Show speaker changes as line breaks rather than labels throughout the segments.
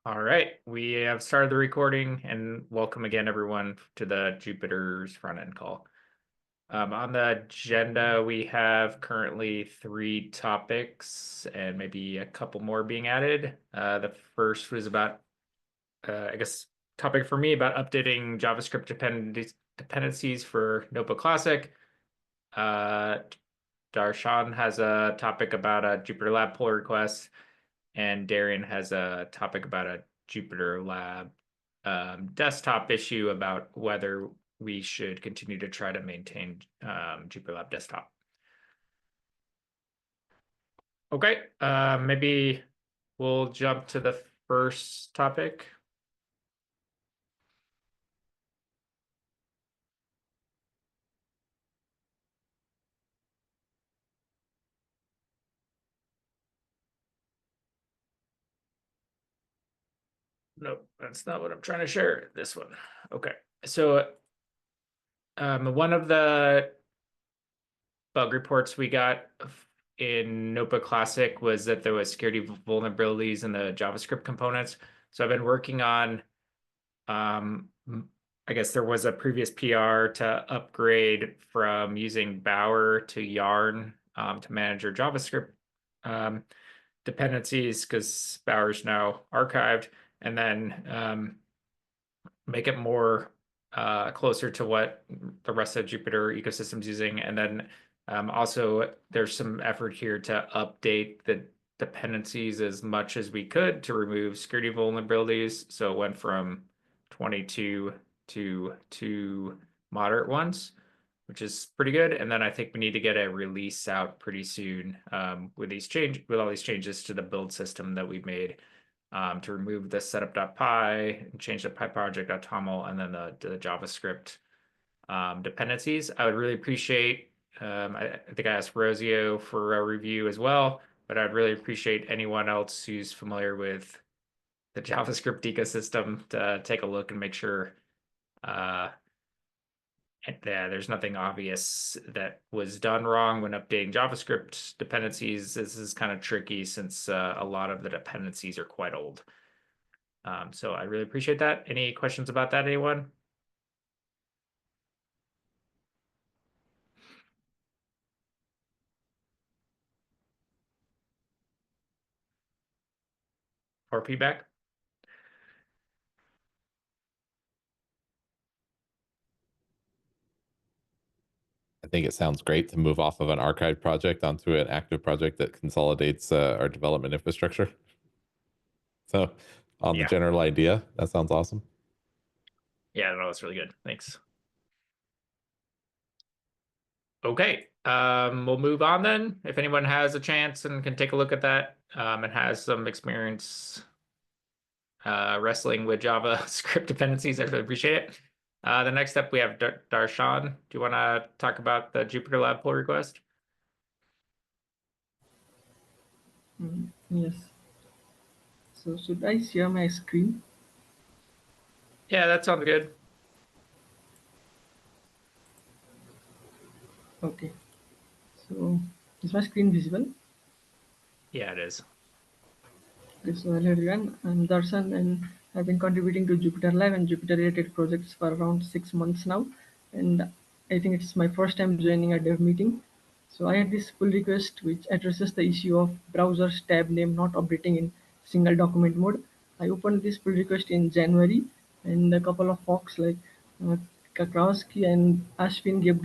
All right, we have started the recording, and welcome again, everyone, to the Jupyter's front end call. On the agenda, we have currently 3 topics and maybe a couple more being added. The first was about, I guess, topic for me about updating JavaScript dependencies for Notebook Classic. Darshan has a topic about a JupyterLab pull request, and Darian has a topic about a JupyterLab desktop issue about whether we should continue to try to maintain JupyterLab desktop. Okay, maybe we'll jump to the first topic. Nope, that's not what I'm trying to share. This one. Okay, so one of the bug reports we got in Notebook Classic was that there was security vulnerabilities in the JavaScript components. So I've been working on, I guess there was a previous PR to upgrade from using Bower to Yarn to manage your JavaScript dependencies, because Bower's now archived, and then make it more closer to what the rest of Jupyter ecosystem's using. And then also there's some effort here to update the dependencies as much as we could to remove security vulnerabilities. So it went from 22 to 2 moderate ones, which is pretty good. And then I think we need to get a release out pretty soon with all these changes to the build system that we've made, to remove the setup.py and change the PyProject.toml and then the JavaScript dependencies. I would really appreciate, I think I asked Rosio for a review as well, but I'd really appreciate anyone else who's familiar with the JavaScript ecosystem to take a look and make sure there's nothing obvious that was done wrong when updating JavaScript dependencies. This is kind of tricky since a lot of the dependencies are quite old. So I really appreciate that. Any questions about that, anyone? Or feedback?
I think it sounds great to move off of an archived project onto an active project that consolidates our development infrastructure. So on the general idea, that sounds awesome.
Yeah, no, that's really good. Thanks. Okay, we'll move on then. If anyone has a chance and can take a look at that and has some experience wrestling with JavaScript dependencies, I really appreciate it. The next step, we have Darshan. Do you want to talk about the JupyterLab pull request?
Yes. So should I share my screen?
Yeah, that sounds good.
Okay. So is my screen visible?
Yeah, it is.
Okay, so hello everyone. I'm Darshan and I've been contributing to JupyterLab and Jupyter related projects for around 6 months now. And I think it's my first time joining a dev meeting. So I had this pull request which addresses the issue of browser's tab name not updating in single document mode. I opened this pull request in January and a couple of folks like Kakrowski and Ashwin gave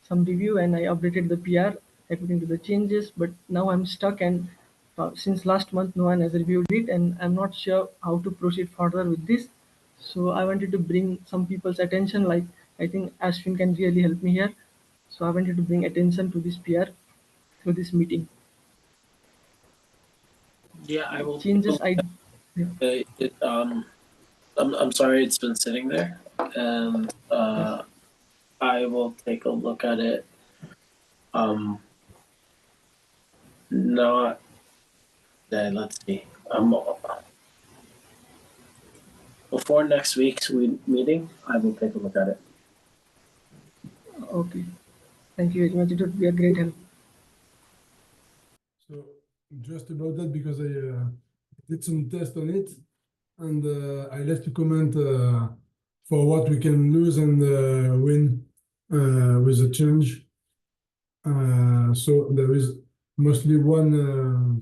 some review and I updated the PR according to the changes, but now I'm stuck and since last month no one has reviewed it and I'm not sure how to proceed further with this. So I wanted to bring some people's attention, like I think Ashwin can really help me here. So I wanted to bring attention to this PR through this meeting.
Yeah, I will.
Changes
I'm sorry it's been sitting there, and
yes.
I will take a look at it. Not. Let's see. Before next week's meeting, I will take a look at it.
Okay. Thank you very much. It would be a great help.
So just about that, because I did some tests on it. and I left a comment for what we can lose and win with the change. So there is mostly one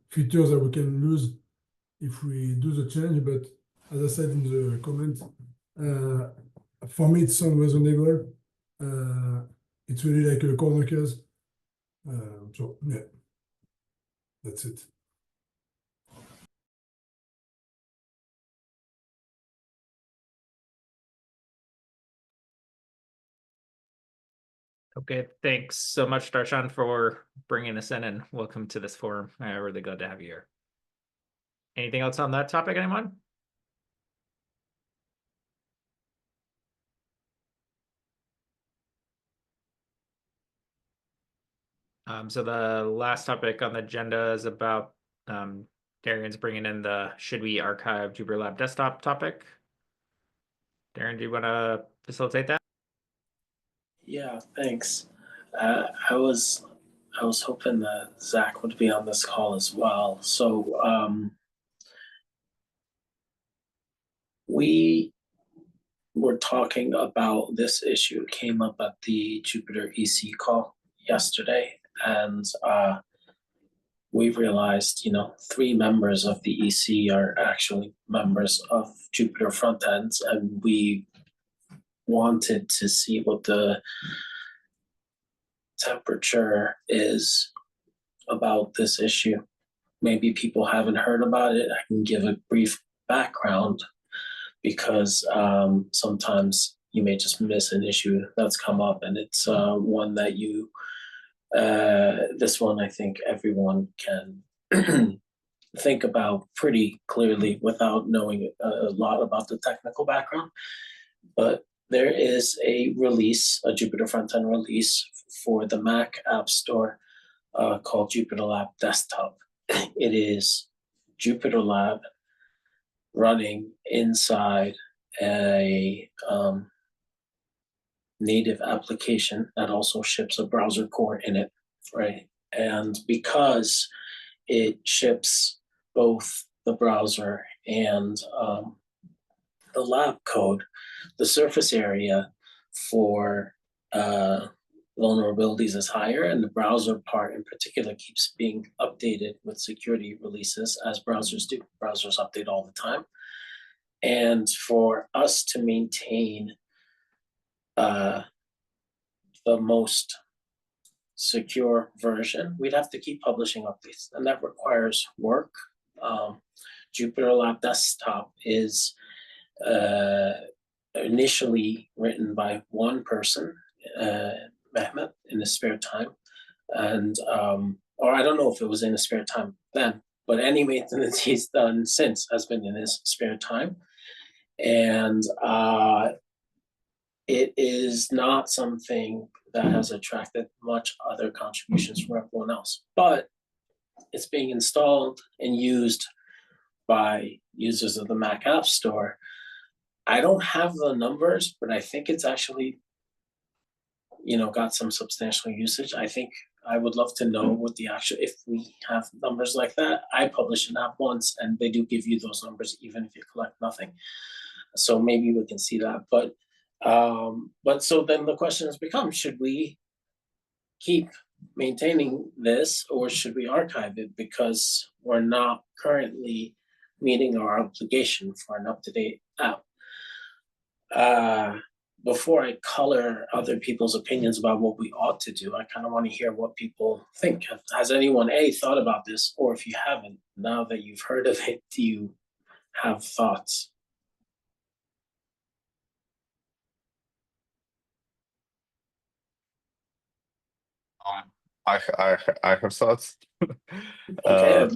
feature that we can lose if we do the change, but as I said in the comment, for me it sounds reasonable. It's really like a corner case. So yeah, that's it.
Okay, thanks so much, Darshan, for bringing us in, and welcome to this forum. Really glad to have you here. Anything else on that topic, anyone? So the last topic on the agenda is about Darian's bringing in the should we archive JupyterLab desktop topic. Darren, do you want to facilitate that?
Yeah, thanks. I was hoping that Zach would be on this call as well. So we were talking about this issue. It came up at the Jupyter EC call yesterday, and we realized, 3 members of the EC are actually members of Jupyter Frontends, and we wanted to see what the temperature is about this issue. Maybe people haven't heard about it. I can give a brief background because sometimes you may just miss an issue that's come up, and it's one that this one I think everyone can think about pretty clearly without knowing a lot about the technical background. But there is a release, a Jupyter Frontend release for the Mac App Store called JupyterLab Desktop. It is JupyterLab running inside a native application that also ships a browser core in it, right? And because it ships both the browser and the lab code, the surface area for vulnerabilities is higher, and the browser part in particular keeps being updated with security releases, as browsers do. Browsers update all the time. And for us to maintain the most secure version, we'd have to keep publishing updates, and that requires work. JupyterLab Desktop is initially written by one person, Mehmet, in his spare time, and or I don't know if it was in his spare time then, but any maintenance he's done since has been in his spare time, and it is not something that has attracted much other contributions from everyone else, but it's being installed and used by users of the Mac App Store. I don't have the numbers, but I think it's actually, got some substantial usage. I think I would love to know what the actual, if we have numbers like that. I published an app once, and they do give you those numbers even if you collect nothing. So maybe we can see that. But so then the question has become, should we keep maintaining this, or should we archive it because we're not currently meeting our obligation for an up-to-date app? Before I color other people's opinions about what we ought to do, I kind of want to hear what people think. Has anyone thought about this? Or if you haven't, now that you've heard of it, do you have thoughts?
I have thoughts.
Okay.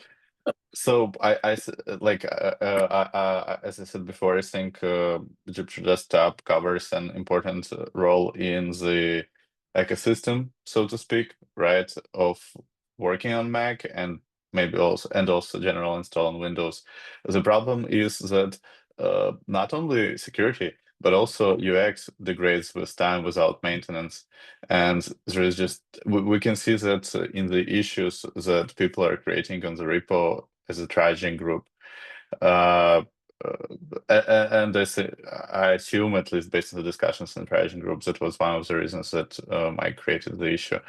So as I said before, I think Jupyter Desktop covers an important role in the ecosystem, so to speak, right, of working on Mac and maybe also general install on Windows. The problem is that not only security, but also UX degrades with time without maintenance. And there is just, we can see that in the issues that people are creating on the repo
triaging group. And this, I assume, at least based on the discussions in triaging groups, that was one of the reasons that I created the issue,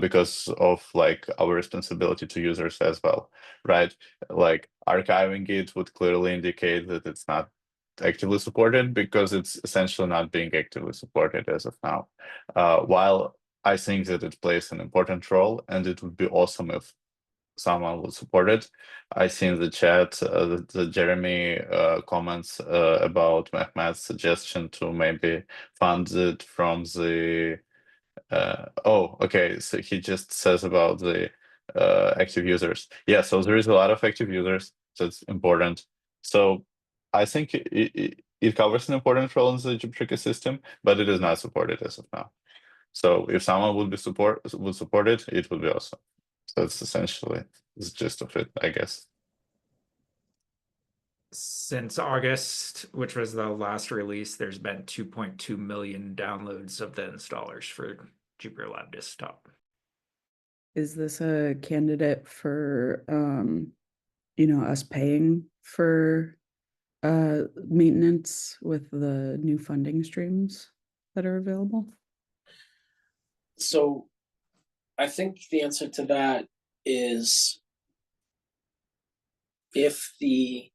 because of like our responsibility to users as well, right? Like archiving it would clearly indicate that it's not actively supported, because it's essentially not being actively supported as of now. While I think that it plays an important role, and it would be awesome if someone would support it. I see in the chat the Jeremy comments about Mehmet's suggestion to maybe fund it from the oh, okay, so he just says about the active users. Yeah, so there is a lot of active users, so it's important. So I think it covers an important role in the Jupyter ecosystem, but it is not supported as of now. So if someone would support it, it would be awesome. So that's essentially the gist of it, I guess.
Since August, which was the last release, there's been 2.2 million downloads of the installers for JupyterLab Desktop.
Is this a candidate for, you know, us paying for maintenance with the new funding streams that are available?
So I think the answer to that is if the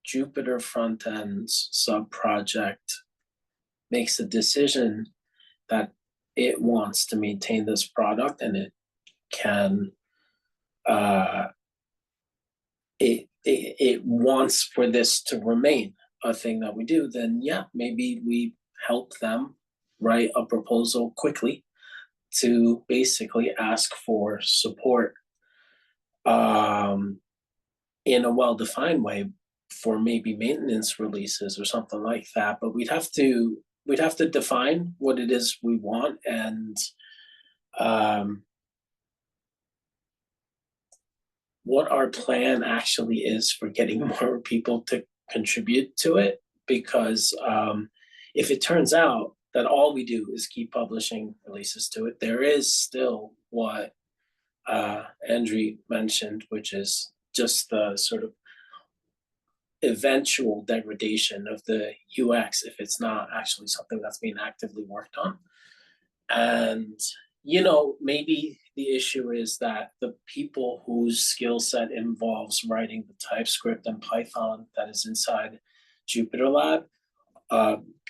Jupyter Frontends sub-project makes a decision that it wants to maintain this product and it can, it wants for this to remain a thing that we do, then yeah, maybe we help them write a proposal quickly to basically ask for support in a well-defined way for maybe maintenance releases or something like that. But we'd have to define what it is we want, and what our plan actually is for getting more people to contribute to it. Because if it turns out that all we do is keep publishing releases to it, there is still what Andrew mentioned, which is just the sort of eventual degradation of the UX if it's not actually something that's being actively worked on. And, you know, maybe the issue is that the people whose skill set involves writing the TypeScript and Python that is inside JupyterLab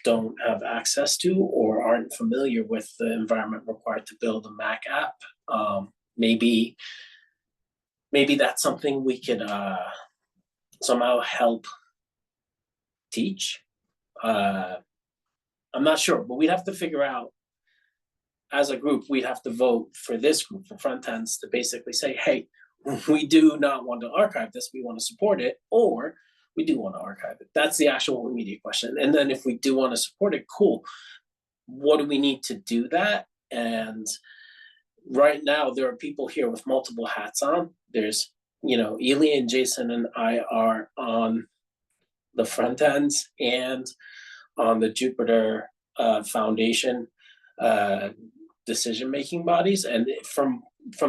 don't have access to or aren't familiar with the environment required to build a Mac app. Maybe that's something we could somehow help teach. I'm not sure, but we'd have to figure out, as a group, we'd have to vote for this group, for Frontends, to basically say, hey, we do not want to archive this, we want to support it, or we do want to archive it. That's the actual immediate question. And then if we do want to support it, cool. What do we need to do that? And right now, there are people here with multiple hats on. There's, you know, Ely and Jason and I are on the Frontends and on the Jupyter Foundation decision-making bodies. And from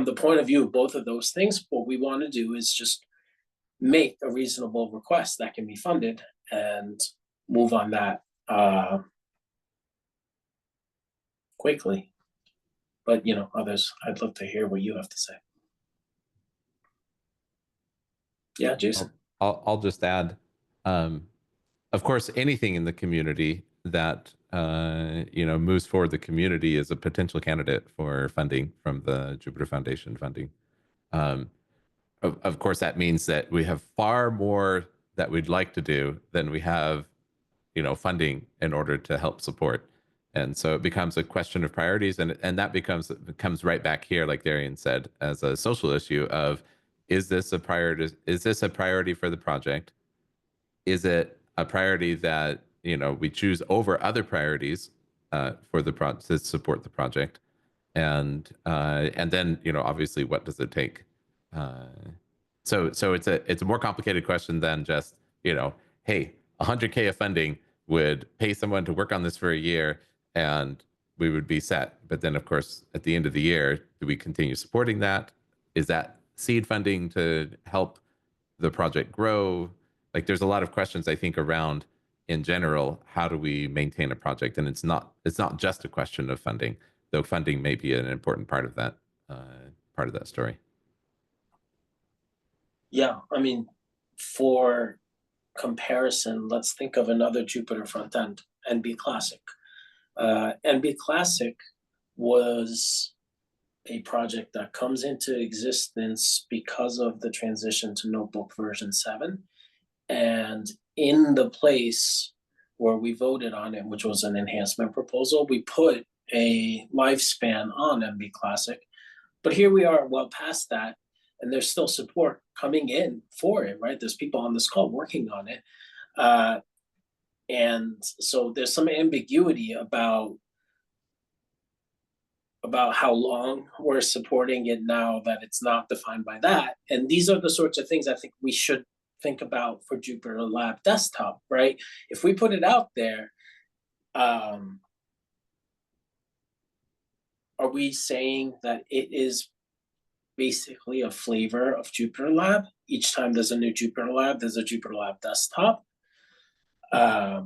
the point of view of both of those things, what we want to do is just make a reasonable request that can be funded and move on that quickly. But, you know, others, I'd love to hear what you have to say. Yeah, Jason.
I'll just add, of course, anything in the community that you know, moves forward the community is a potential candidate for funding from the Jupyter Foundation funding. Of course, that means that we have far more that we'd like to do than we have, you know, funding in order to help support. And so it becomes a question of priorities, and that comes right back here, like Darian said, as a social issue of, is this a priority? Is this a priority for the project? Is it a priority that, you know, we choose over other priorities for the to support the project? And then, you know, obviously, what does it take? So it's a more complicated question than just, you know, hey, 100K of funding would pay someone to work on this for a year and we would be set. But then, of course, at the end of the year, do we continue supporting that? Is that seed funding to help the project grow? Like, there's a lot of questions, I think, around, in general, how do we maintain a project? And it's not just a question of funding, though funding may be an important part of that story.
Yeah, I mean, for comparison, let's think of another Jupyter Frontend, NB Classic. NB Classic was a project that comes into existence because of the transition to Notebook version 7. And in the place where we voted on it, which was an enhancement proposal, we put a lifespan on NB Classic. But here we are well past that, and there's still support coming in for it, right? There's people on this call working on it. And so there's some ambiguity about how long we're supporting it now that it's not defined by that. And these are the sorts of things I think we should think about for JupyterLab Desktop, right? If we put it out there, are we saying that it is basically a flavor of JupyterLab? Each time there's a new JupyterLab, there's a JupyterLab Desktop. I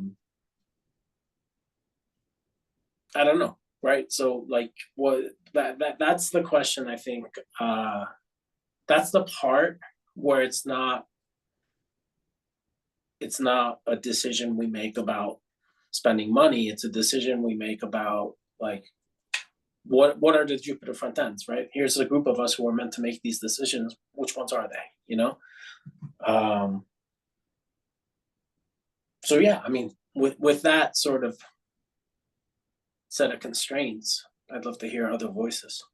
don't know, right? So like, what that's the question. I think that's the part where it's not a decision we make about spending money. It's a decision we make about like, what are the Jupyter Frontends, right? Here's a group of us who are meant to make these decisions. Which ones are they, you know? So yeah, I mean, with that sort of set of constraints, I'd love to hear other voices.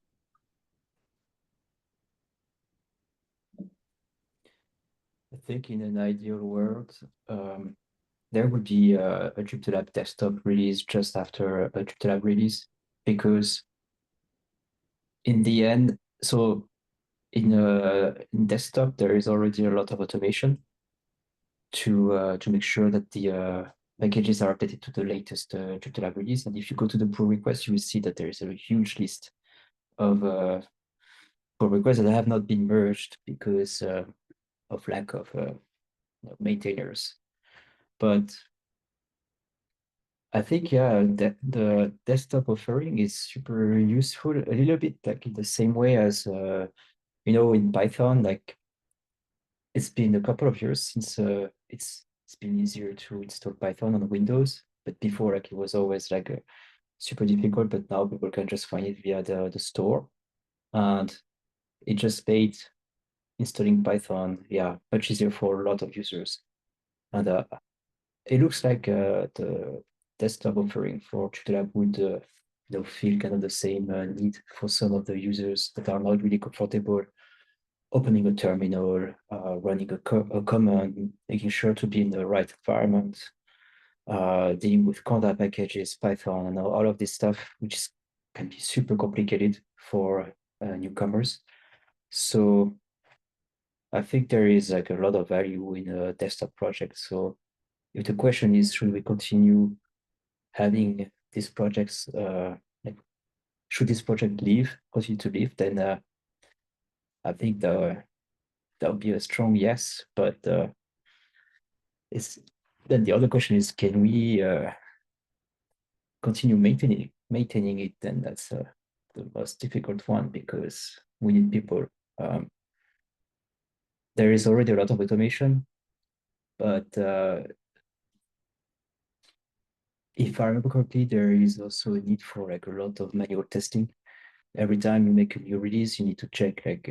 I think in an ideal world, there would be a JupyterLab desktop release just after a JupyterLab release, because in the end, so in desktop, there is already a lot of automation to make sure that the packages are updated to the latest JupyterLab release. And if you go to the pull request, you will see that there is a huge list of pull requests that have not been merged because of lack of maintainers. But I think, yeah, the desktop offering is super useful, a little bit like in the same way as, you know, in Python, like it's been a couple of years since it's been easier to install Python on Windows. But before, like, it was always like super difficult, but now people can just find it via the store. And it just made installing Python, yeah, much easier for a lot of users. And it looks like the desktop offering for JupyterLab would you know, feel kind of the same need for some of the users that are not really comfortable opening a terminal, running a command, making sure to be in the right environment, dealing with conda packages, Python, and all of this stuff, which can be super complicated for newcomers. So I think there is like a lot of value in a desktop project. So if the question is, should we continue having these projects, like, should this project continue to live, then I think that would be a strong yes. But then the other question is, can we continue maintaining it? Then that's the most difficult one, because we need people. There is already a lot of automation, but if I remember correctly, there is also a need for like a lot of manual testing. Every time you make a new release, you need to check like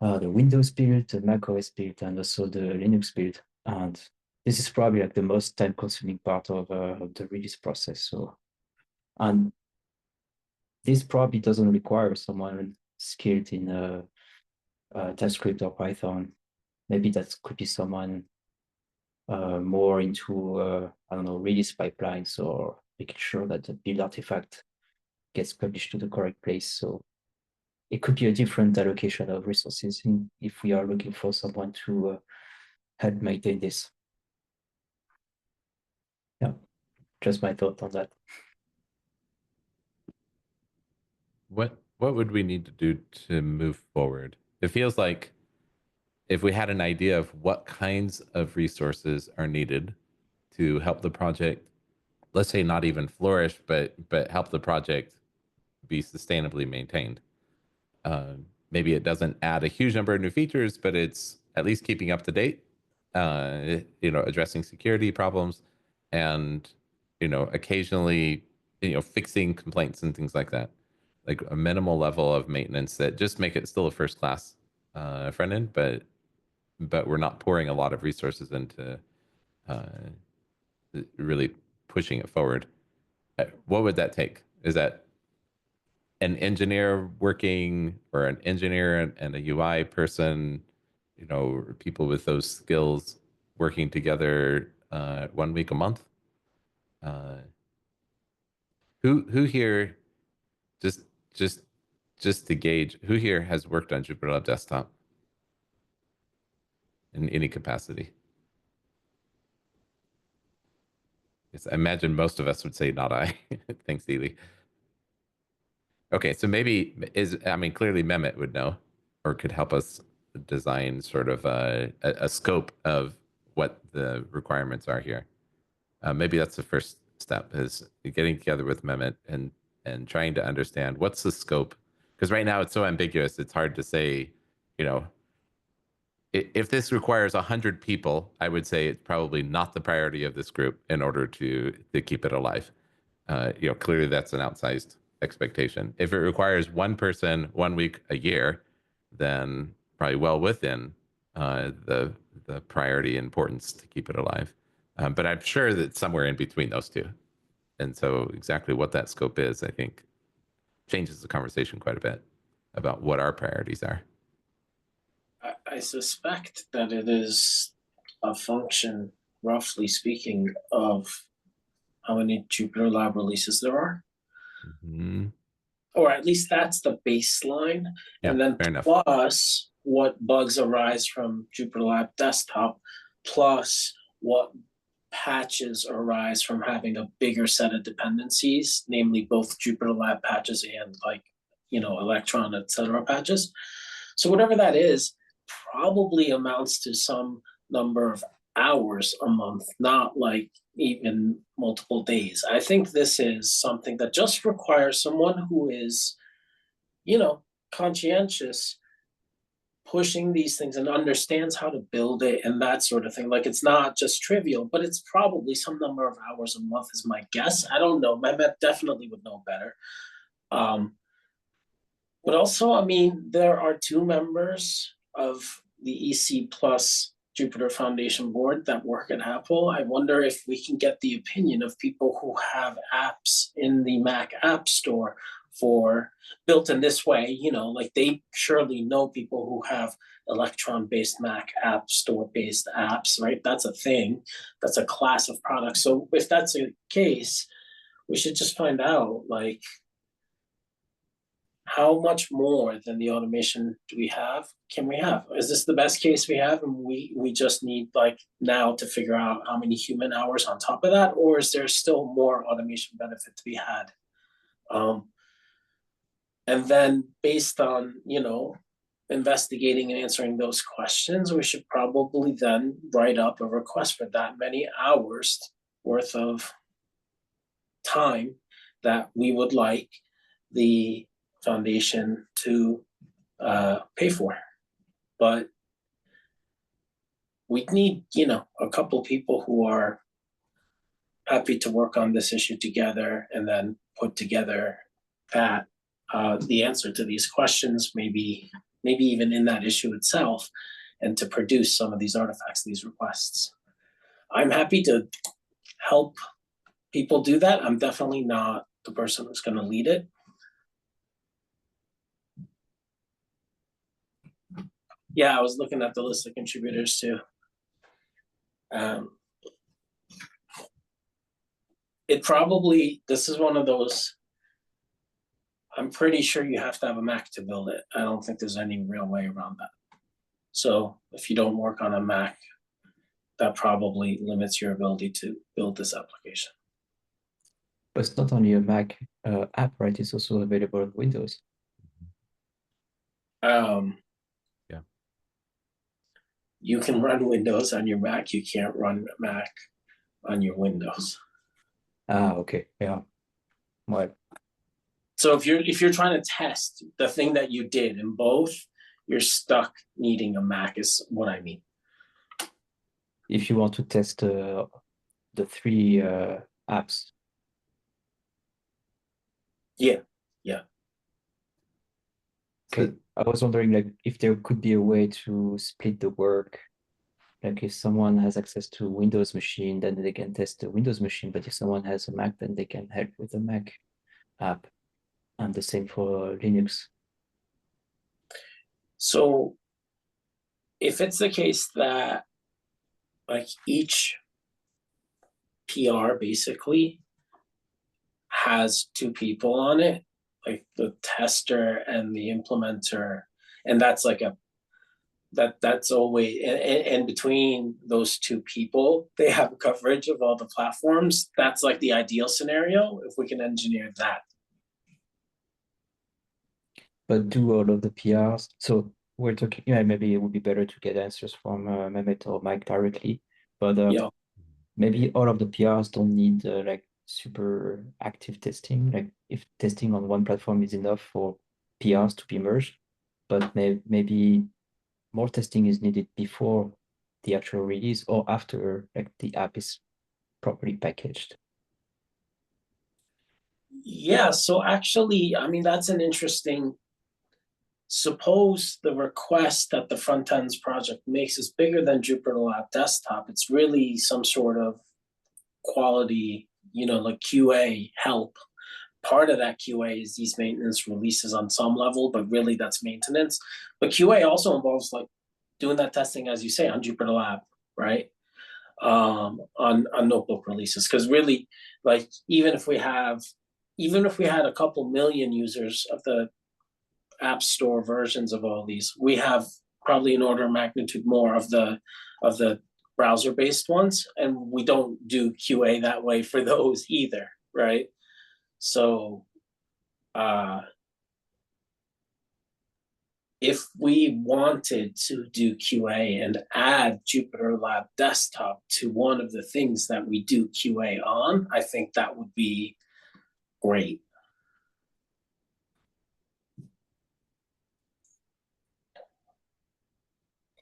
the Windows build, the Mac OS build, and also the Linux build. And this is probably like the most time-consuming part of the release process. So, and this probably doesn't require someone skilled in TypeScript or Python. Maybe that could be someone more into I don't know, release pipelines, or making sure that the build artifact gets published to the correct place. So it could be a different allocation of resources if we are looking for someone to help maintain this. Yeah, just my thought on that.
What would we need to do to move forward? it feels like if we had an idea of what kinds of resources are needed to help the project, let's say not even flourish, but help the project be sustainably maintained. Maybe it doesn't add a huge number of new features, but it's at least keeping up to date, addressing security problems and, occasionally, fixing complaints and things like that. Like a minimal level of maintenance that just make it still a first class front end, but we're not pouring a lot of resources into really pushing it forward. What would that take? Is that an engineer working, or an engineer and a UI person, people with those skills working together 1 week a month? Who here, just to gauge, who here has worked on JupyterLab Desktop in any capacity? Yes, I imagine most of us would say not I. Thanks, Ely. Okay, so maybe clearly Mehmet would know, or could help us design sort of a scope of what the requirements are here. Maybe that's the first step, is getting together with Mehmet and trying to understand what's the scope. Because right now it's so ambiguous, it's hard to say, if this requires 100 people, I would say it's probably not the priority of this group in order to keep it alive. Clearly that's an outsized expectation. If it requires one person 1 week a year, then probably well within the priority importance to keep it alive. But I'm sure that somewhere in between those two. And so exactly what that scope is, I think, changes the conversation quite a bit about what our priorities are.
I suspect that it is a function, roughly speaking, of how many JupyterLab releases there are.
Mm-hmm.
Or at least that's the baseline.
Yeah,
and then plus what bugs arise from JupyterLab Desktop, plus what patches arise from having a bigger set of dependencies, namely both JupyterLab patches and Electron, etc. patches. So whatever that is, probably amounts to some number of hours a month, not like even multiple days. I think this is something that just requires someone who is, conscientious, pushing these things and understands how to build it and that sort of thing. Like, it's not just trivial, but it's probably some number of hours a month is my guess. I don't know. Mehmet definitely would know better. But also, there are 2 members of the EC Plus Jupyter Foundation board that work at Apple. I wonder if we can get the opinion of people who have apps in the Mac App Store for built in this way, like they surely know people who have Electron-based Mac App Store-based apps, right? That's a thing. That's a class of products. So if that's the case, we should just find out, like, how much more than the automation do we have? Can we have? Is this the best case we have, and we just need now to figure out how many human hours on top of that, or is there still more automation benefit to be had? And then based on investigating and answering those questions, we should probably then write up a request for that many hours worth of time that we would like the foundation to pay for. But we need, a couple people who are happy to work on this issue together and then put together that the answer to these questions, maybe even in that issue itself, and to produce some of these artifacts, these requests. I'm happy to help people do that. I'm definitely not the person who's going to lead it. Yeah, I was looking at the list of contributors too. This is one of those, I'm pretty sure you have to have a Mac to build it. I don't think there's any real way around that. So if you don't work on a Mac, that probably limits your ability to build this application.
But it's not only a Mac app, right? It's also available on Windows.
you can run Windows on your Mac, you can't run Mac on your Windows.
Ah, okay, yeah. Well,
So if you're trying to test the thing that you did in both, you're stuck needing a Mac is what I mean.
if you want to test the three apps.
Yeah.
Okay, I was wondering like if there could be a way to split the work. Like if someone has access to a Windows machine, then they can test the Windows machine. But if someone has a Mac, then they can help with the Mac app. And the same for Linux.
So if it's the case that like each PR basically has two people on it, like the tester and the implementer, and that's like that's always and between those two people they have coverage of all the platforms. That's like the ideal scenario if we can engineer that.
But do all of the PRs. So we're talking, yeah, maybe it would be better to get answers from Mehmet or Mike directly. But
Yeah.
maybe all of the PRs don't need like super active testing. Like if testing on one platform is enough for PRs to be merged, but maybe more testing is needed before the actual release or after like the app is properly packaged.
Yeah, so actually, I mean, that's an interesting. Suppose the request that the Frontends project makes is bigger than JupyterLab desktop. It's really some sort of quality, like QA help. Part of that QA is these maintenance releases on some level, but really that's maintenance. But QA also involves like doing that testing, as you say, on JupyterLab, right? On notebook releases, because really, like even if we had a couple million users of the App Store versions of all these, we have probably an order of magnitude more of the browser-based ones, and we don't do QA that way for those either, right? So if we wanted to do QA and add JupyterLab Desktop to one of the things that we do QA on, I think that would be great.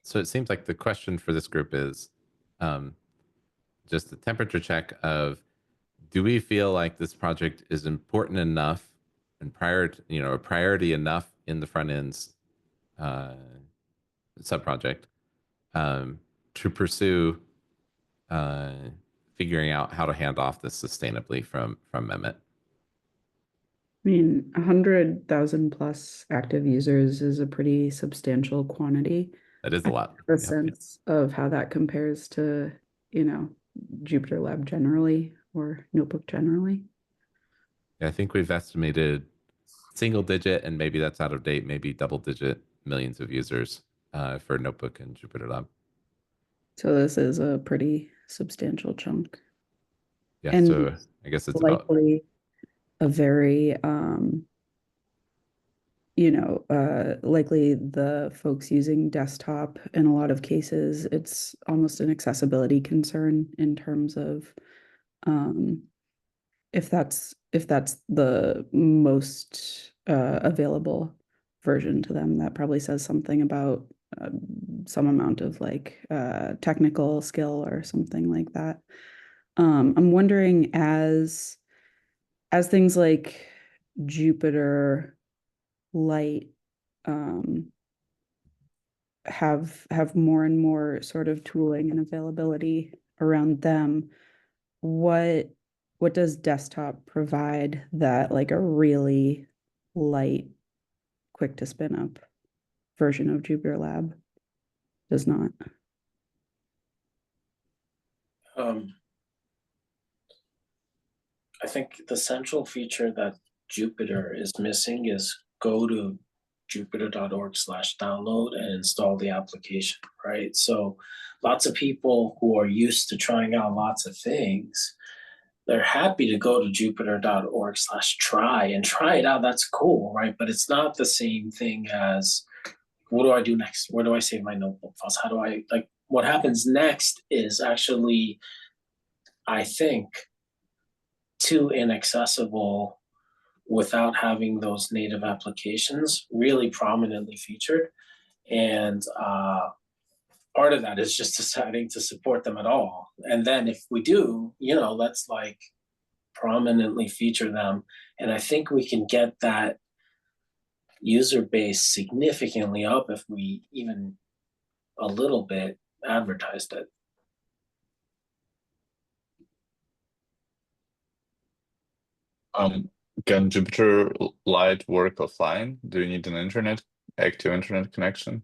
So it seems like the question for this group is just a temperature check of, do we feel like this project is important enough and a priority enough in the front end's sub-project to pursue figuring out how to hand off this sustainably from Mehmet?
I mean, 100,000 plus active users is a pretty substantial quantity.
That is a lot.
A sense of how that compares to, JupyterLab generally or Notebook generally.
Yeah, I think we've estimated single digit, and maybe that's out of date, maybe double digit millions of users for Notebook and JupyterLab.
So this is a pretty substantial chunk.
Yeah,
and
so I guess it's
likely a very likely the folks using desktop in a lot of cases, it's almost an accessibility concern in terms of if that's the most available version to them. That probably says something about some amount of like technical skill or something like that. I'm wondering as things like Jupyter Light have more and more sort of tooling and availability around them, what does desktop provide that like a really light, quick to spin up version of JupyterLab does not?
I think the central feature that Jupyter is missing is go to jupyter.org/download and install the application, right? So lots of people who are used to trying out lots of things, they're happy to go to jupyter.org/try and try it out. That's cool, right? But it's not the same thing as, what do I do next? Where do I save my notebook files? How do I, like, what happens next is actually, I think, too inaccessible without having those native applications really prominently featured. And part of that is just deciding to support them at all. And then if we do, let's like prominently feature them. And I think we can get that user base significantly up if we even a little bit advertised it.
Can JupyterLab work offline? Do you need an active internet connection?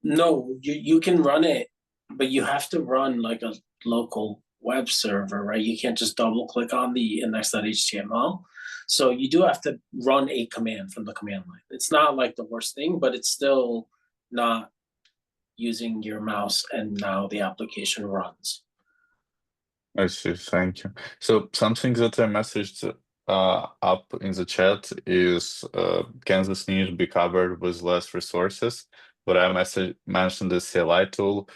No, you can run it, but you have to run like a local web server, right? You can't just double click on the index.html. So you do have to run a command from the command line. It's not like the worst thing, but it's still not using your mouse and now the application runs.
I see, thank you. So something that I messaged up in the chat is can this niche be covered with less resources? But I mentioned the CLI tool.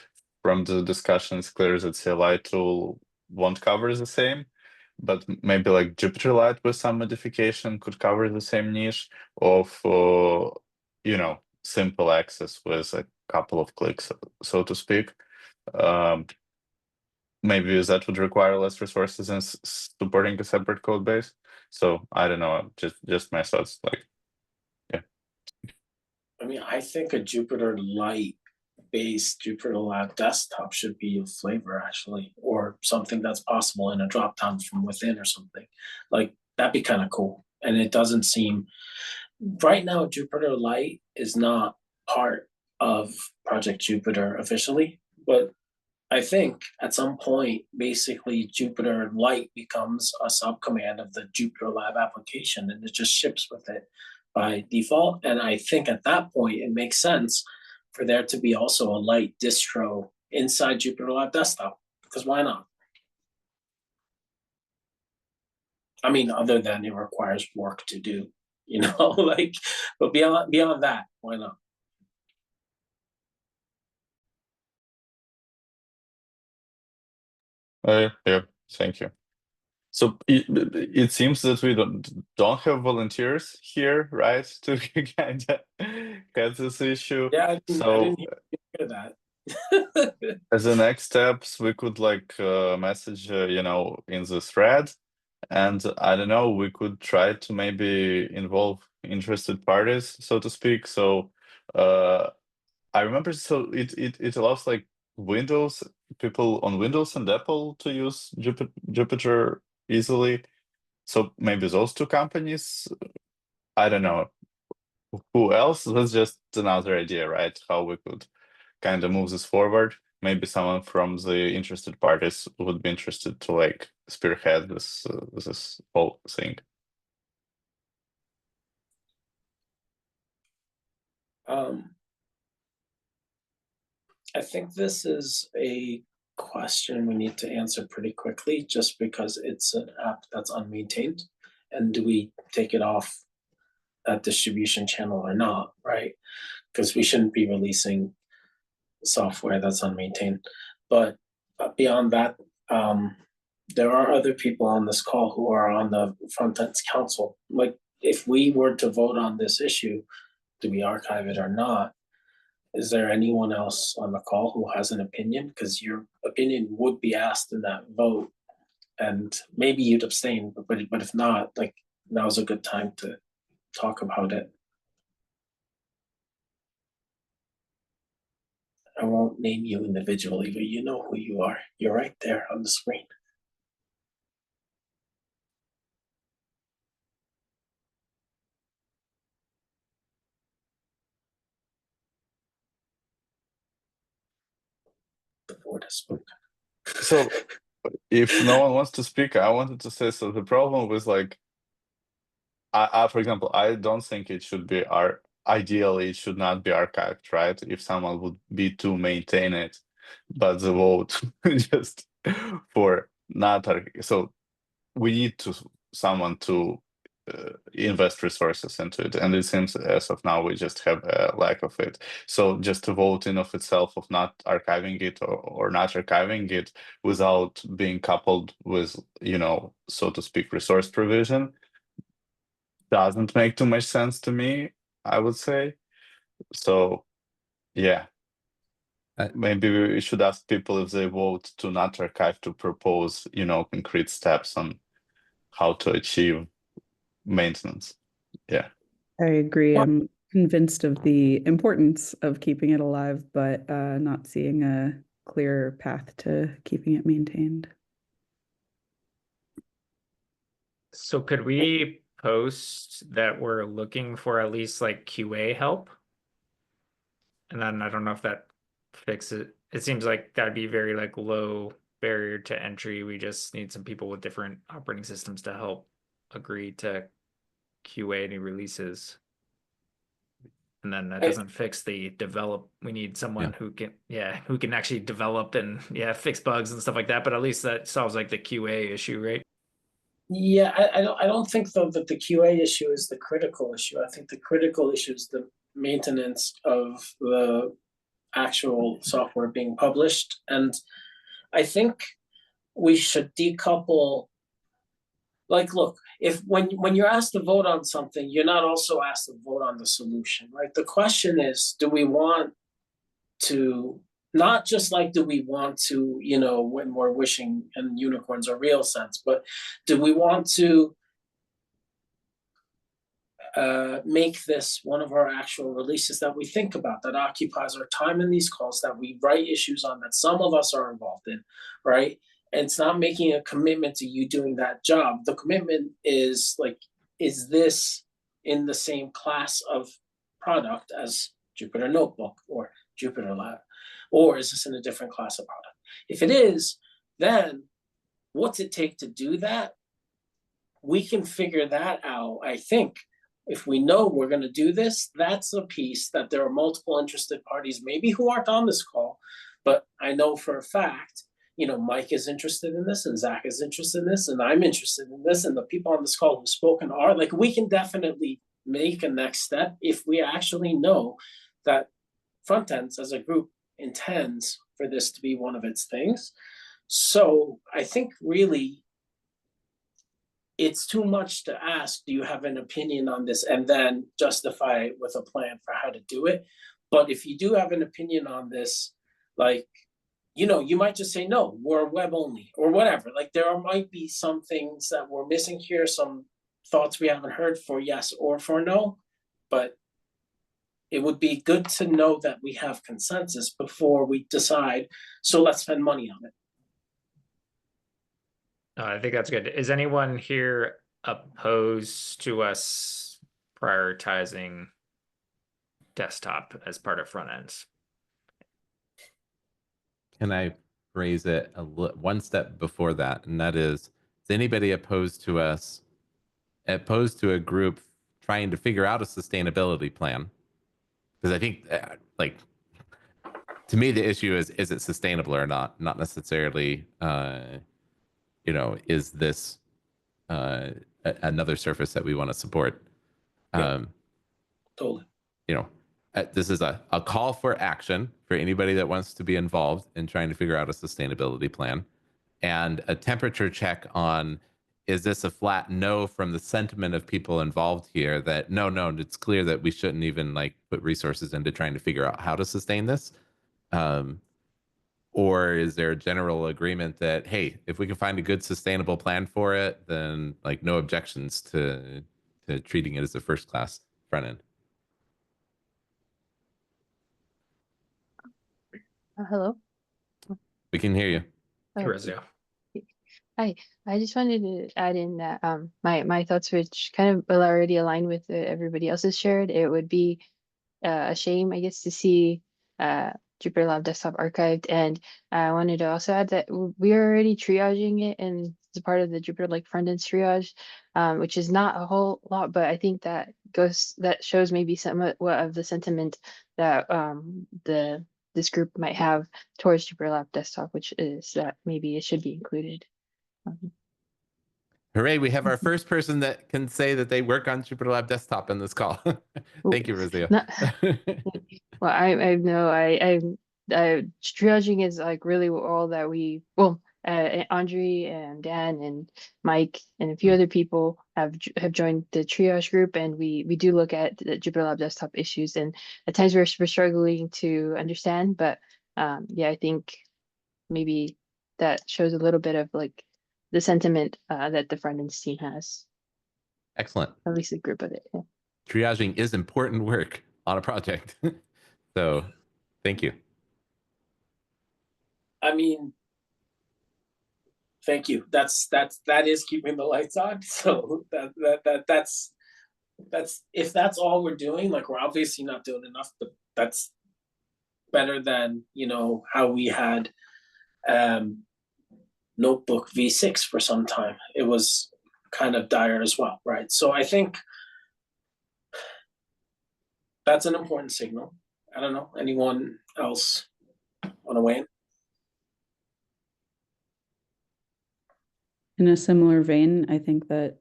From the discussion, it's clear that CLI tool won't cover the same, but maybe like JupyterLab with some modification could cover the same niche of simple access with a couple of clicks, so to speak. Maybe that would require less resources and supporting a separate code base. So I don't know, just my thoughts. Like, yeah.
I mean, I think a Jupyter Lite-based JupyterLab desktop should be a flavor, actually, or something that's possible in a drop-down from within or something. Like, that'd be kind of cool. And it doesn't seem... Right now, Jupyter Lite is not part of Project Jupyter officially, but I think at some point, basically, Jupyter Lite becomes a subcommand of the JupyterLab application, and it just ships with it by default. And I think at that point, it makes sense for there to be also a light distro inside JupyterLab Desktop, because why not? I mean, other than it requires work to do, like, but beyond that, why not?
Yeah, thank you. So it seems that we don't have volunteers here, right, to kind of get this issue.
Yeah, I didn't hear that.
As the next steps, we could like message, in the thread, and I don't know, we could try to maybe involve interested parties, so to speak. So I remember, so it allows like people on Windows and Apple to use Jupyter easily. So maybe those two companies, I don't know who else. That's just another idea, right? How we could kind of move this forward. Maybe someone from the interested parties would be interested to like spearhead this whole thing.
I think this is a question we need to answer pretty quickly, just because it's an app that's unmaintained. And do we take it off that distribution channel or not, right? Because we shouldn't be releasing software that's unmaintained. But beyond that, there are other people on this call who are on the Frontends Council. Like, if we were to vote on this issue, do we archive it or not? Is there anyone else on the call who has an opinion? Because your opinion would be asked in that vote, and maybe you'd abstain, but if not, like, now's a good time to talk about it. I won't name you individually, but you know who you are. You're right there on the screen. The board has spoken.
So if no one wants to speak, I wanted to say, so the problem with like, for example, I don't think it should be ideally it should not be archived, right? If someone would be to maintain it, but the vote just for not so we need someone to invest resources into it, and it seems as of now we just have a lack of it. So just to vote in of itself of not archiving it or not archiving it without being coupled with, you know, so to speak, resource provision doesn't make too much sense to me, I would say. So yeah, maybe we should ask people if they vote to not archive to propose, you know, concrete steps on how to achieve maintenance. Yeah,
I agree. I'm convinced of the importance of keeping it alive, but not seeing a clear path to keeping it maintained.
So could we post that we're looking for at least like QA help? And then I don't know if that fixes it. It seems like that'd be very like low barrier to entry. We just need some people with different operating systems to help agree to QA new releases. And then that doesn't fix the develop. We need someone who can actually develop and fix bugs and stuff like that. But at least that solves like the QA issue, right?
Yeah, I don't think though that the QA issue is the critical issue. I think the critical issue is the maintenance of the actual software being published. And I think we should decouple. Like, look, if when you're asked to vote on something, you're not also asked to vote on the solution, right? The question is, do we want to not just like, do we want to, you know, when we're wishing and unicorns are real sense, but do we want to make this one of our actual releases that we think about, that occupies our time in these calls, that we write issues on, that some of us are involved in, right? And it's not making a commitment to you doing that job. The commitment is like, is this in the same class of product as Jupyter Notebook or JupyterLab? Or is this in a different class of product? If it is, then what's it take to do that? We can figure that out, I think. If we know we're going to do this, that's a piece that there are multiple interested parties, maybe who aren't on this call, but I know for a fact, you know, Mike is interested in this, and Zach is interested in this, and I'm interested in this, and the people on this call who've spoken are, like, we can definitely make a next step if we actually know that Frontends as a group intends for this to be one of its things. So I think really it's too much to ask, do you have an opinion on this, and then justify it with a plan for how to do it. But if you do have an opinion on this, like, you know, you might just say, no, we're web only or whatever. Like, there might be some things that we're missing here, some thoughts we haven't heard for yes or for no, but it would be good to know that we have consensus before we decide, so let's spend money on it.
I think that's good. Is anyone here opposed to us prioritizing desktop as part of front ends?
Can I phrase it one step before that? And that is anybody opposed to us, opposed to a group trying to figure out a sustainability plan? Because I think, like, to me, the issue is it sustainable or not? Not necessarily, you know, is this another surface that we want to support?
Totally.
You know, this is a call for action for anybody that wants to be involved in trying to figure out a sustainability plan, and a temperature check on, is this a flat no from the sentiment of people involved here that no, it's clear that we shouldn't even like put resources into trying to figure out how to sustain this? Or is there a general agreement that, hey, if we can find a good sustainable plan for it, then like no objections to treating it as a first class front end?
Hello.
We can hear you.
Teresa.
Hi, I just wanted to add in that my thoughts, which kind of already align with everybody else's shared. It would be a shame, I guess, to see JupyterLab desktop archived, and I wanted to also add that we're already triaging it, and it's a part of the Jupyter like front-end triage, which is not a whole lot, but I think that shows maybe somewhat of the sentiment that this group might have towards JupyterLab desktop, which is that maybe it should be included.
Hooray, we have our first person that can say that they work on JupyterLab desktop in this call. Thank you, Rosio.
Well, I know triaging is like really all that Andre and Dan and Mike and a few other people have joined the triage group, and we do look at the JupyterLab desktop issues, and at times we're struggling to understand, but yeah, I think maybe that shows a little bit of like the sentiment that the front end team has.
Excellent.
At least a group of it. Yeah.
Triaging is important work on a project. So thank you.
I mean, thank you. That is keeping the lights on. So that's if that's all we're doing, like we're obviously not doing enough, but that's better than, you know, how we had Notebook v6 for some time. It was kind of dire as well, right? So I think that's an important signal. I don't know, anyone else want to weigh in?
In a similar vein, I think that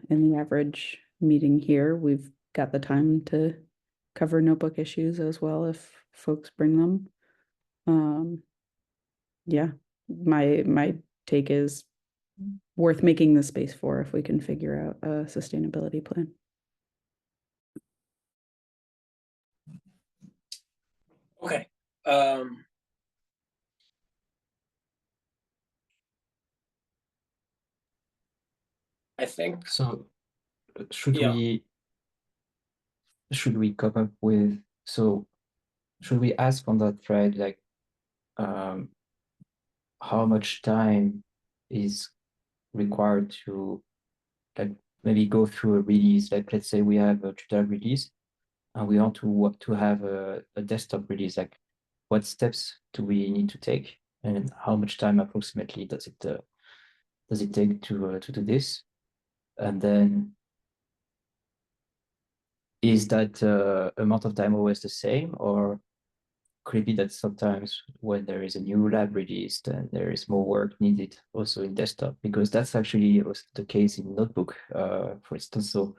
in the average meeting here, we've got the time to cover notebook issues as well if folks bring them. Yeah, my take is worth making the space for if we can figure out a sustainability plan.
Okay. I think
So should
Yeah.
we come up with, so should we ask on that thread, like how much time is required to like maybe go through a release? Like let's say we have a JupyterLab release and we want to have a desktop release. Like what steps do we need to take, and how much time approximately does it take to do this? And then is that amount of time always the same, or could it be that sometimes when there is a new lab released and there is more work needed also in desktop? Because that's actually was the case in Notebook, for instance. So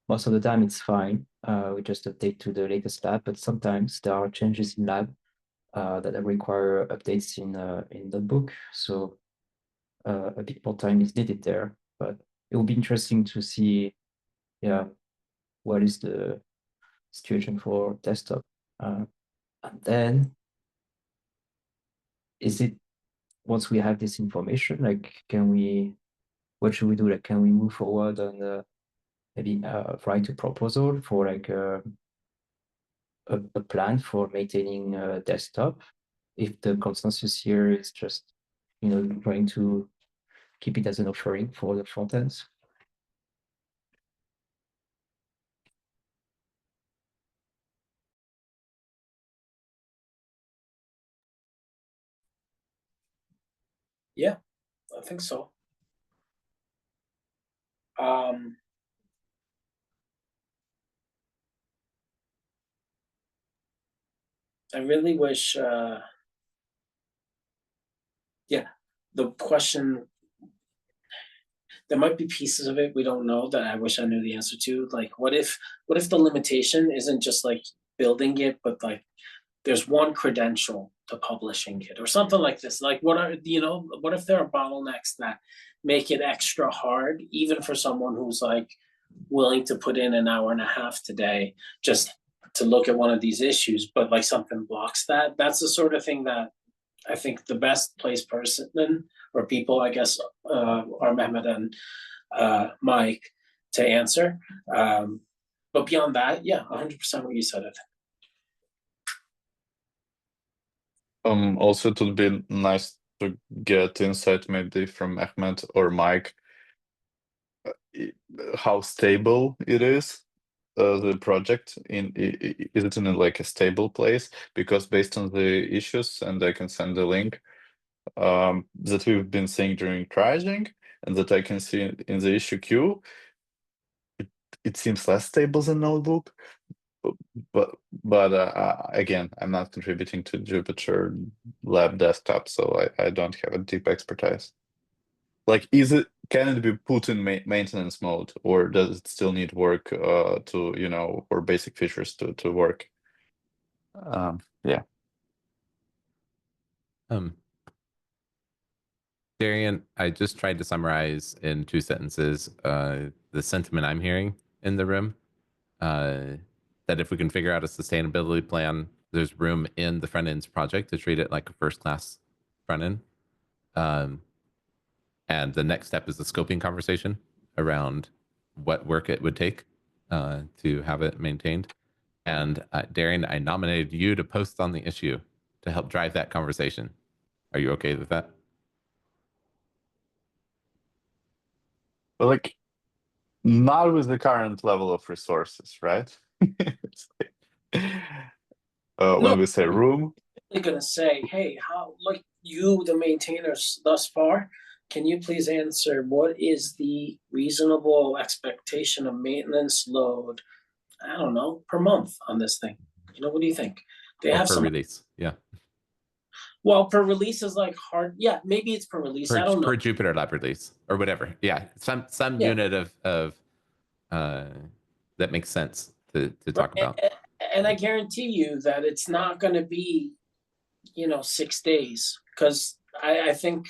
most of the time it's fine. We just update to the latest lab, but sometimes there are changes in lab that require updates in Notebook. So a bit more time is needed there. But it will be interesting to see, yeah, what is the situation for desktop. And then is it, once we have this information, like what should we do? Like, can we move forward on maybe write a proposal for like a plan for maintaining desktop? If the consensus here is just, you know, trying to keep it as an offering for the front ends.
Yeah, I think so. I really wish, yeah, the question, there might be pieces of it we don't know that I wish I knew the answer to. Like, what if the limitation isn't just like building it, but like there's one credential to publishing it or something like this? Like, what if there are bottlenecks that make it extra hard, even for someone who's like willing to put in an hour and a half today just to look at one of these issues, but like something blocks that? That's the sort of thing that I think the best placed person or people, I guess, are Mehmet and Mike to answer. But beyond that, yeah, 100% what you said. I think.
Also, it would be nice to get insight maybe from Ahmed or Mike, how stable it is, the project. Is it in like a stable place? Because based on the issues, and I can send the link that we've been seeing during triaging, and that I can see in the issue queue, it seems less stable than Notebook. But again, I'm not contributing to JupyterLab desktop, so I don't have a deep expertise. Like, is it can it be put in maintenance mode, or does it still need work to, you know, for basic features to work? Yeah.
Darian, I just tried to summarize in 2 sentences the sentiment I'm hearing in the room. That if we can figure out a sustainability plan, there's room in the front ends project to treat it like a first-class front end. And the next step is the scoping conversation around what work it would take to have it maintained. And Darian, I nominated you to post on the issue to help drive that conversation. Are you okay with that?
But like, not with the current level of resources, right? When we say room,
they're gonna say, hey, how, like, you, the maintainers thus far, can you please answer what is the reasonable expectation of maintenance load, I don't know, per month on this thing? You know, what do you think? They
Or
have
per
some
release, yeah.
Well, per release is like hard. Yeah, maybe it's per release. I don't know.
Per JupyterLab release or whatever. Yeah, some
Yeah.
unit of that makes sense to talk about.
And I guarantee you that it's not going to be, you know, 6 days, because I think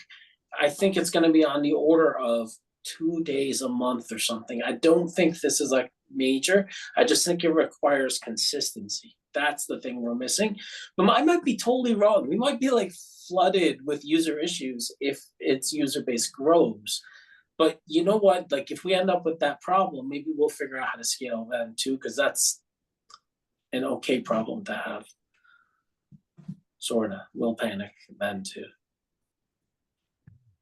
it's going to be on the order of 2 days a month or something. I don't think this is like major. I just think it requires consistency. That's the thing we're missing. But I might be totally wrong. We might be like flooded with user issues if its user base grows. But you know what? Like, if we end up with that problem, maybe we'll figure out how to scale then too, because that's an okay problem to have. Sorta. We'll panic then too.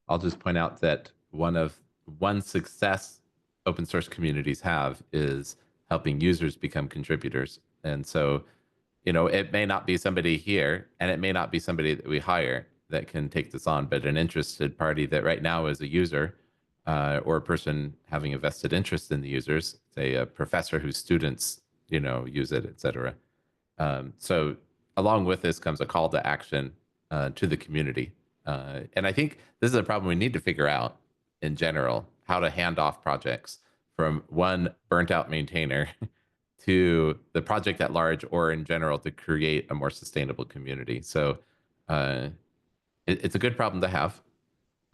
I'll just point out that one success open source communities have is helping users become contributors. And so, you know, it may not be somebody here and it may not be somebody that we hire that can take this on, but an interested party that right now is a user or a person having a vested interest in the users, say a professor whose students, you know, use it, et cetera. So along with this comes a call to action to the community. And I think this is a problem we need to figure out in general, how to hand off projects from one burnt out maintainer to the project at large, or in general to create a more sustainable community. So it's a good problem to have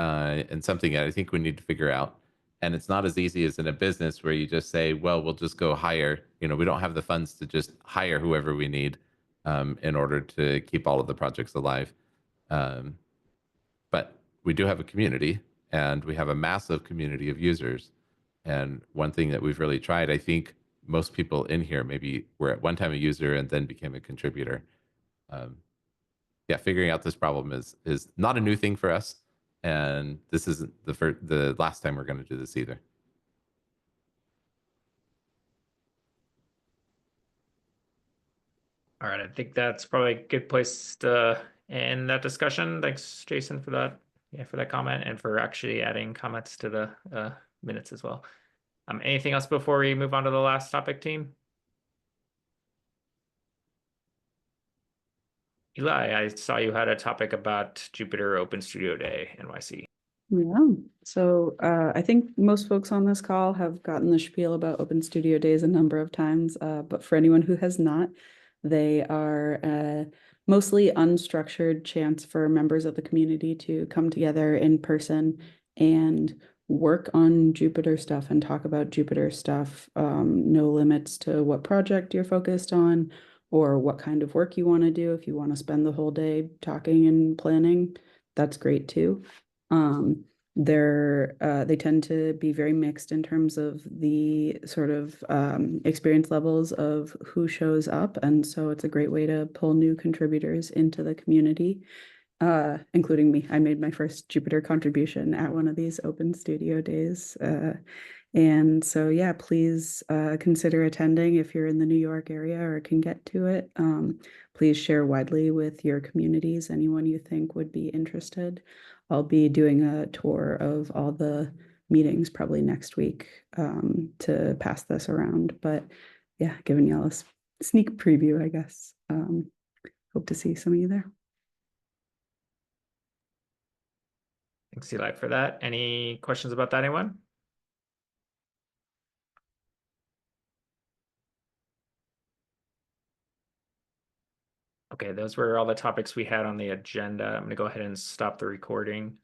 and something that I think we need to figure out. And it's not as easy as in a business where you just say, well, we'll just go hire, you know, we don't have the funds to just hire whoever we need in order to keep all of the projects alive. But we do have a community and we have a massive community of users. And one thing that we've really tried, I think most people in here maybe were at one time a user and then became a contributor. Yeah, figuring out this problem is not a new thing for us. And this isn't the last time we're going to do this either.
All right, I think that's probably a good place to end that discussion. Thanks, Jason, for that. Yeah, for that comment and for actually adding comments to the minutes as well. Anything else before we move on to the last topic, team? Eli, I saw you had a topic about Jupyter Open Studio Day NYC.
Yeah, so I think most folks on this call have gotten the spiel about Open Studio Days a number of times, but for anyone who has not, they are mostly unstructured chance for members of the community to come together in person and work on Jupyter stuff and talk about Jupyter stuff. No limits to what project you're focused on or what kind of work you want to do. If you want to spend the whole day talking and planning, that's great too. They tend to be very mixed in terms of the sort of experience levels of who shows up. And so it's a great way to pull new contributors into the community, including me. I made my first Jupyter contribution at one of these Open Studio Days. And so, yeah, please consider attending if you're in the New York area or can get to it. Please share widely with your communities, anyone you think would be interested. I'll be doing a tour of all the meetings probably next week to pass this around. But yeah, giving y'all a sneak preview, I guess. Hope to see some of you there.
Thanks, Eli, for that. Any questions about that, anyone? Okay, those were all the topics we had on the agenda. I'm going to go ahead and stop the recording.